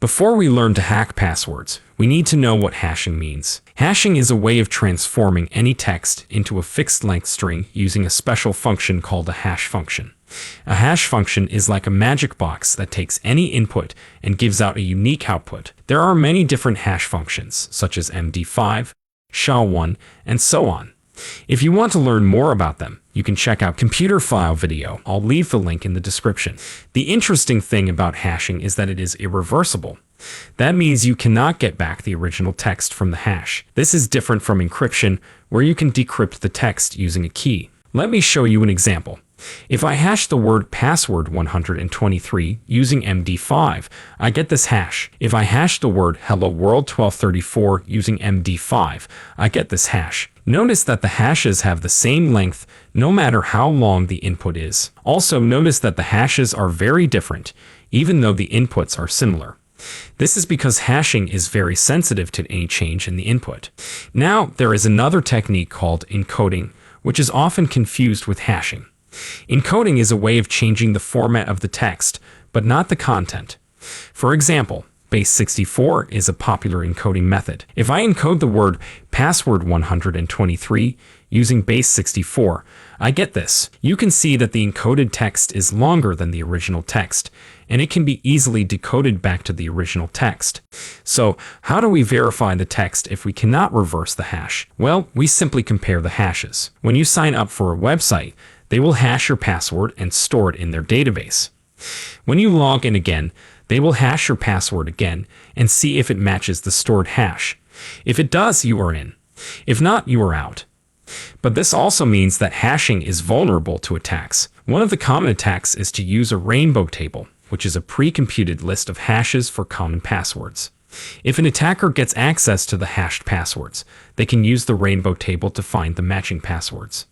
Before we learn to hack passwords, we need to know what hashing means. Hashing is a way of transforming any text into a fixed-length string using a special function called a hash function. A hash function is like a magic box that takes any input and gives out a unique output. There are many different hash functions, such as MD5, SHA-1, and so on. If you want to learn more about them, you can check out computer file video. I'll leave the link in the description. The interesting thing about hashing is that it is irreversible. That means you cannot get back the original text from the hash. This is different from encryption, where you can decrypt the text using a key. Let me show you an example. If I hash the word password 123 using MD5, I get this hash. If I hash the word hello world 1234 using MD5, I get this hash. Notice that the hashes have the same length no matter how long the input is. Also notice that the hashes are very different, even though the inputs are similar. This is because hashing is very sensitive to any change in the input. Now, there is another technique called encoding, which is often confused with hashing. Encoding is a way of changing the format of the text, but not the content. For example, base64 is a popular encoding method. If I encode the word password 123 using base64, I get this. You can see that the encoded text is longer than the original text, and it can be easily decoded back to the original text. So, how do we verify the text if we cannot reverse the hash? Well, we simply compare the hashes. When you sign up for a website, they will hash your password and store it in their database. When you log in again, they will hash your password again and see if it matches the stored hash. If it does, you are in. If not, you are out. But this also means that hashing is vulnerable to attacks. One of the common attacks is to use a rainbow table, which is a pre-computed list of hashes for common passwords. If an attacker gets access to the hashed passwords, they can use the rainbow table to find the matching passwords.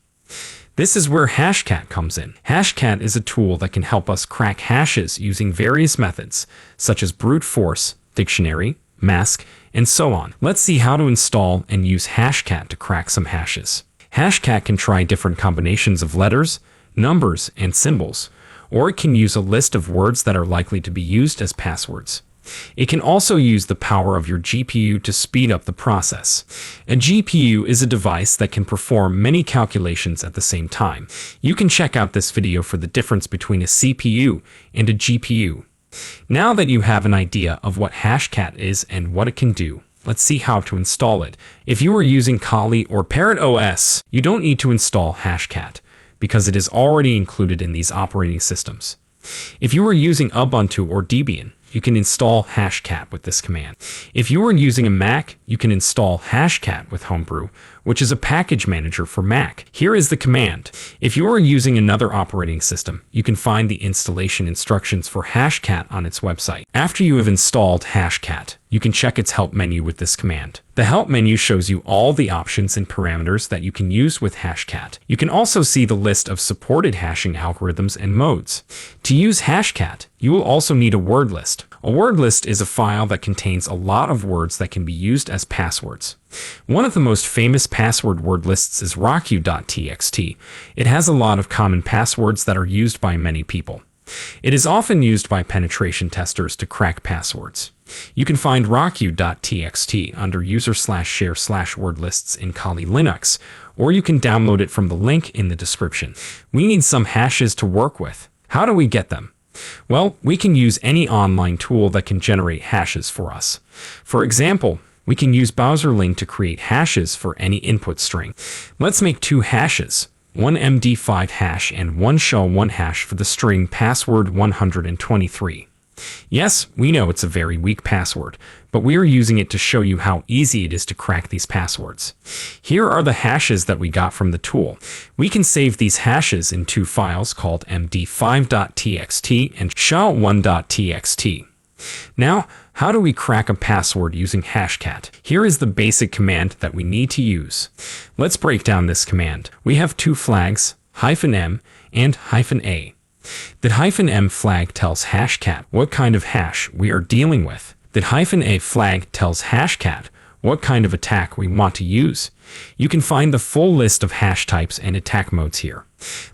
This is where Hashcat comes in. Hashcat is a tool that can help us crack hashes using various methods, such as brute force, dictionary, mask, and so on. Let's see how to install and use Hashcat to crack some hashes. Hashcat can try different combinations of letters, numbers, and symbols, or it can use a list of words that are likely to be used as passwords. It can also use the power of your GPU to speed up the process. A GPU is a device that can perform many calculations at the same time. You can check out this video for the difference between a CPU and a GPU. Now that you have an idea of what Hashcat is and what it can do, let's see how to install it. If you are using Kali or Parrot OS, you don't need to install Hashcat because it is already included in these operating systems. If you are using Ubuntu or Debian, you can install Hashcat with this command. If you are using a Mac, you can install Hashcat with Homebrew, which is a package manager for Mac. Here is the command. If you are using another operating system, you can find the installation instructions for Hashcat on its website. After you have installed Hashcat, you can check its help menu with this command. The help menu shows you all the options and parameters that you can use with Hashcat. You can also see the list of supported hashing algorithms and modes. To use Hashcat, you will also need a word list. A word list is a file that contains a lot of words that can be used as passwords. One of the most famous password word lists is rockyou.txt. It has a lot of common passwords that are used by many people. It is often used by penetration testers to crack passwords. You can find rockyou.txt under user/share/wordlists in Kali Linux, or you can download it from the link in the description. We need some hashes to work with. How do we get them? Well, we can use any online tool that can generate hashes for us. For example, we can use BrowserLing to create hashes for any input string. Let's make two hashes, one MD5 hash and one SHA-1 hash for the string password 123. Yes, we know it's a very weak password, but we are using it to show you how easy it is to crack these passwords. Here are the hashes that we got from the tool. We can save these hashes in two files called md5.txt and sha1.txt. Now, how do we crack a password using Hashcat? Here is the basic command that we need to use. Let's break down this command. We have two flags, -m and -a. The -m flag tells Hashcat what kind of hash we are dealing with. The -a flag tells Hashcat what kind of attack we want to use. You can find the full list of hash types and attack modes here.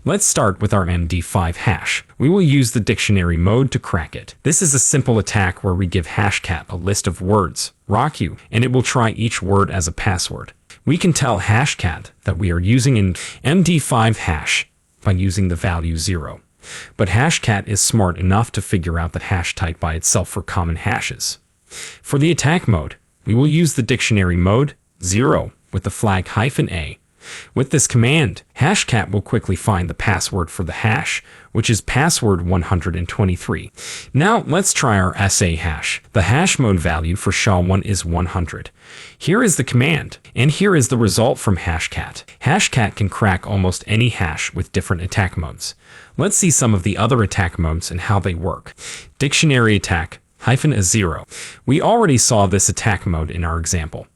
Let's start with our MD5 hash. We will use the dictionary mode to crack it. This is a simple attack where we give Hashcat a list of words, ROCU, and it will try each word as a password. We can tell Hashcat that we are using an MD5 hash by using the value 0. But Hashcat is smart enough to figure out the hash type by itself for common hashes. For the attack mode, we will use the dictionary mode 0 with the flag -a. With this command, Hashcat will quickly find the password for the hash, which is password 123. Now let's try our SA hash. The hash mode value for SHA-1 is 100. Here is the command, and here is the result from Hashcat. Hashcat can crack almost any hash with different attack modes. Let's see some of the other attack modes and how they work. Dictionary attack -0. We already saw this attack mode in our example.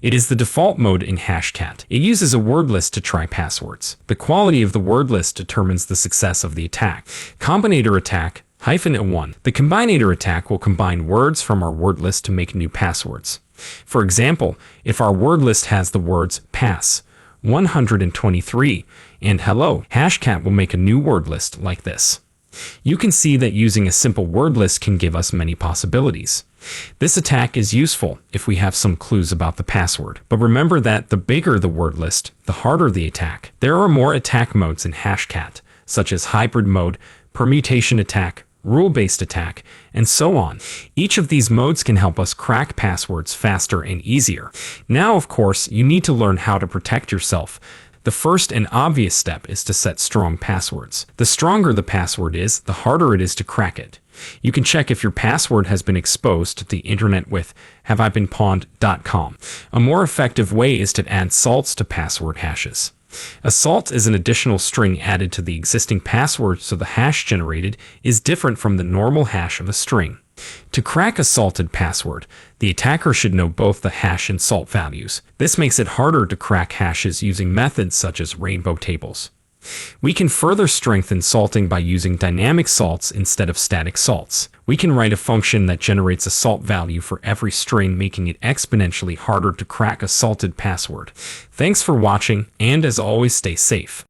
It is the default mode in Hashcat. It uses a word list to try passwords. The quality of the word list determines the success of the attack. Combinator attack -1. The combinator attack will combine words from our word list to make new passwords. For example, if our word list has the words pass, 123, and hello, Hashcat will make a new word list like this. You can see that using a simple word list can give us many possibilities. This attack is useful if we have some clues about the password. But remember that the bigger the word list, the harder the attack. There are more attack modes in Hashcat, such as hybrid mode, permutation attack, rule-based attack, and so on. Each of these modes can help us crack passwords faster and easier. Now, of course, you need to learn how to protect yourself. The first and obvious step is to set strong passwords. The stronger the password is, the harder it is to crack it. You can check if your password has been exposed to the internet with haveibeenpawned.com. A more effective way is to add salts to password hashes. A salt is an additional string added to the existing password, so the hash generated is different from the normal hash of a string. To crack a salted password, the attacker should know both the hash and salt values. This makes it harder to crack hashes using methods such as rainbow tables. We can further strengthen salting by using dynamic salts instead of static salts. We can write a function that generates a salt value for every string, making it exponentially harder to crack a salted password. Thanks for watching, and as always, stay safe.